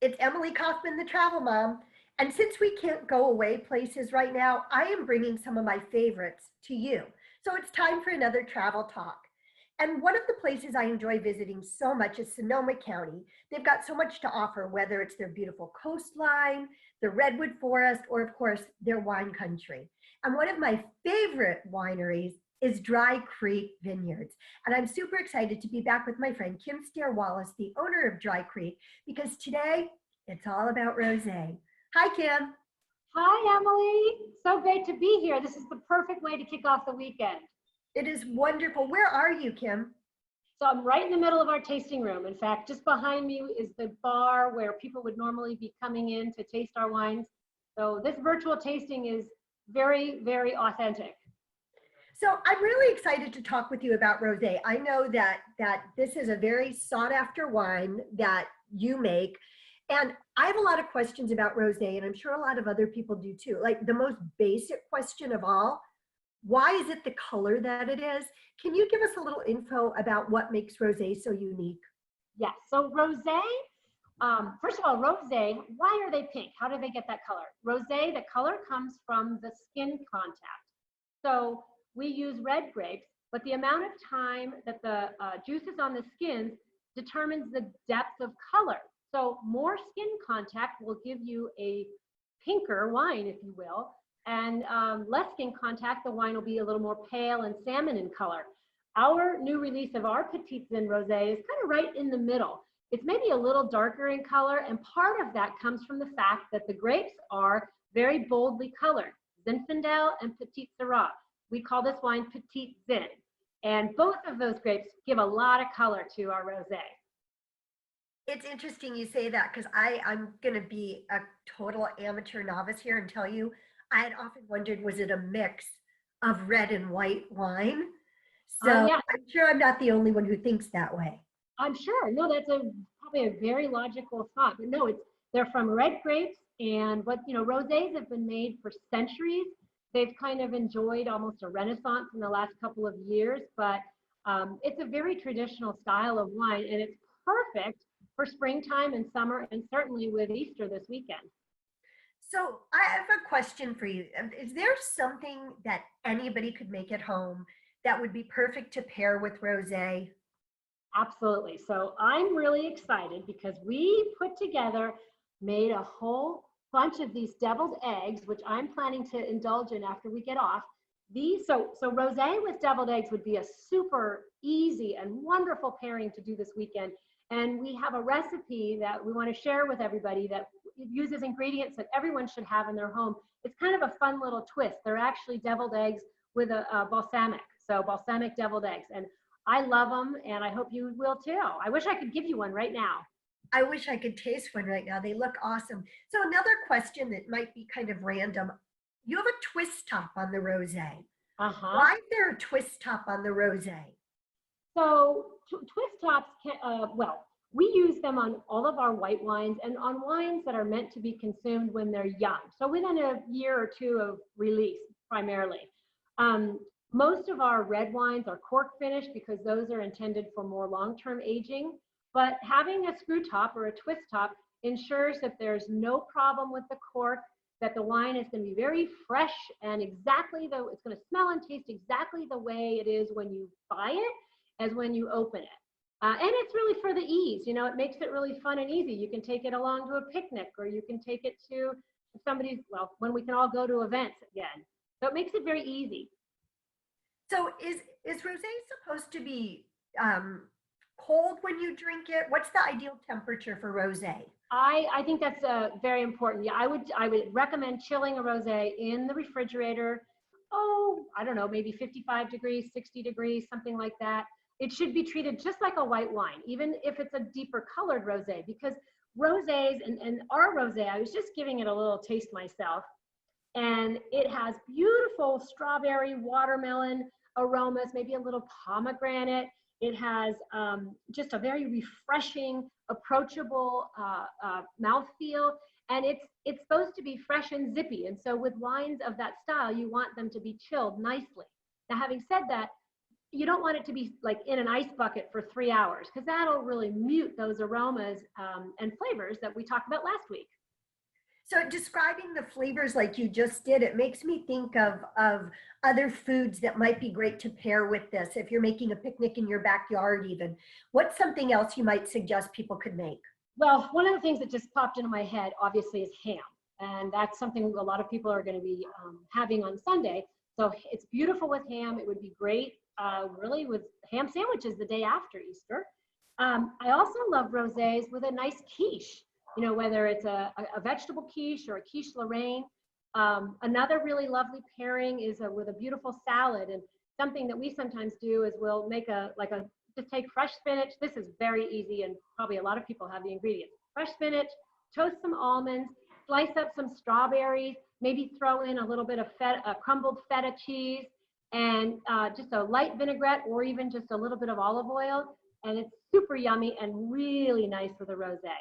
It's Emily Kaufman, the travel mom. And since we can't go away places right now, I am bringing some of my favorites to you. So it's time for another travel talk. And one of the places I enjoy visiting so much is Sonoma County. They've got so much to offer, whether it's their beautiful coastline, the redwood forest, or of course, their wine country. And one of my favorite wineries is Dry Creek Vineyards. And I'm super excited to be back with my friend Kim Stare Wallace, the owner of Dry Creek, because today it's all about rosé. Hi, Kim. Hi, Emily. So great to be here. This is the perfect way to kick off the weekend. It is wonderful. Where are you, Kim? So I'm right in the middle of our tasting room. In fact, just behind me is the bar where people would normally be coming in to taste our wines. So this virtual tasting is very, very authentic. So I'm really excited to talk with you about rosé. I know that this is a very sought after wine that you make. And I have a lot of questions about rosé, and I'm sure a lot of other people do too. Like the most basic question of all, why is it the color that it is? Can you give us a little info about what makes rosé so unique? Yes, so rosé, first of all, rosé, why are they pink? How do they get that color? Rosé, the color comes from the skin contact. So we use red grapes, but the amount of time that the juice is on the skins determines the depth of color. So more skin contact will give you a pinker wine, if you will, and less skin contact, the wine will be a little more pale and salmon in color. Our new release of our Petite Zin Rosé is kind of right in the middle. It's maybe a little darker in color, and part of that comes from the fact that the grapes are very boldly colored, Zinfandel and Petite Syrah. We call this wine Petite Zin, and both of those grapes give a lot of color to our rosé. It's interesting you say that because I'm going to be a total amateur novice here and tell you, I had often wondered, was it a mix of red and white wine? So Yeah. I'm sure I'm not the only one who thinks that way. I'm sure. No, that's probably a very logical thought. But no, they're from red grapes, and rosés have been made for centuries. They've kind of enjoyed almost a renaissance in the last couple of years, but it's a very traditional style of wine, and it's perfect for springtime and summer, and certainly with Easter this weekend. So I have a question for you. Is there something that anybody could make at home that would be perfect to pair with rosé? Absolutely. So I'm really excited because we made a whole bunch of these deviled eggs, which I'm planning to indulge in after we get off. So rosé with deviled eggs would be a super easy and wonderful pairing to do this weekend. And we have a recipe that we want to share with everybody that uses ingredients that everyone should have in their home. It's kind of a fun little twist. They're actually deviled eggs with a balsamic, so balsamic deviled eggs. And I love them, and I hope you will too. I wish I could give you one right now. I wish I could taste one right now. They look awesome. So another question that might be kind of random. You have a twist top on the rosé. Why is there a twist top on the rosé? So twist tops, we use them on all of our white wines and on wines that are meant to be consumed when they're young. So within a year or two of release, primarily. Most of our red wines are cork finished because those are intended for more long-term aging. But having a screw top or a twist top ensures that there's no problem with the cork, that the wine is going to be very fresh and it's going to smell and taste exactly the way it is when you buy it as when you open it. And it's really for the ease, it makes it really fun and easy. You can take it along to a picnic, or you can take it to when we can all go to events again. So it makes it very easy. So is rosé supposed to be cold when you drink it? What's the ideal temperature for rosé? I think that's very important. Yeah, I would recommend chilling a rosé in the refrigerator. Oh, I don't know, maybe 55 degrees, 60 degrees, something like that. It should be treated just like a white wine, even if it's a deeper colored rosé, because rosés and our rosé, I was just giving it a little taste myself, and it has beautiful strawberry, watermelon aromas, maybe a little pomegranate. It has just a very refreshing, approachable mouthfeel, and it's supposed to be fresh and zippy. And so with wines of that style, you want them to be chilled nicely. Now, having said that, you don't want it to be like in an ice bucket for 3 hours, because that'll really mute those aromas and flavors that we talked about last week. So describing the flavors like you just did, it makes me think of other foods that might be great to pair with this. If you're making a picnic in your backyard even, what's something else you might suggest people could make? Well, one of the things that just popped into my head, obviously, is ham. And that's something a lot of people are going to be having on Sunday. So it's beautiful with ham. It would be great, really, with ham sandwiches the day after Easter. I also love rosés with a nice quiche, you know, whether it's a vegetable quiche or a quiche Lorraine. Another really lovely pairing is with a beautiful salad. And something that we sometimes do is we'll make just take fresh spinach. This is very easy, and probably a lot of people have the ingredients. Fresh spinach, toast some almonds, slice up some strawberries, maybe throw in a little bit of crumbled feta cheese, and just a light vinaigrette, or even just a little bit of olive oil. And it's super yummy and really nice with a rosé.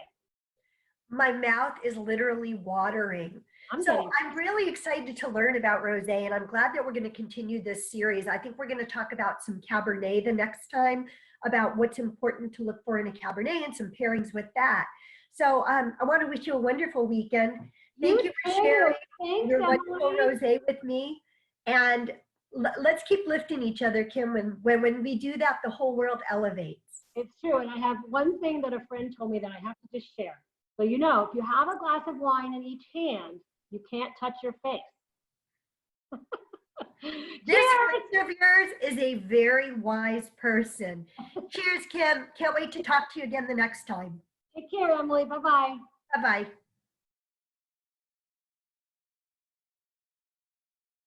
My mouth is literally watering. So I'm really excited to learn about rosé, and I'm glad that we're going to continue this series. I think we're going to talk about some Cabernet the next time, about what's important to look for in a Cabernet and some pairings with that. So I want to wish you a wonderful weekend. Thank you for sharing your wonderful rosé with me. And let's keep lifting each other, Kim. When we do that, the whole world elevates. It's true. And I have one thing that a friend told me that I have to just share. So, you know, if you have a glass of wine in each hand, you can't touch your face. This friend of yours is a very wise person. Cheers, Kim. Can't wait to talk to you again the next time. Take care, Emily. Bye-bye. Bye-bye.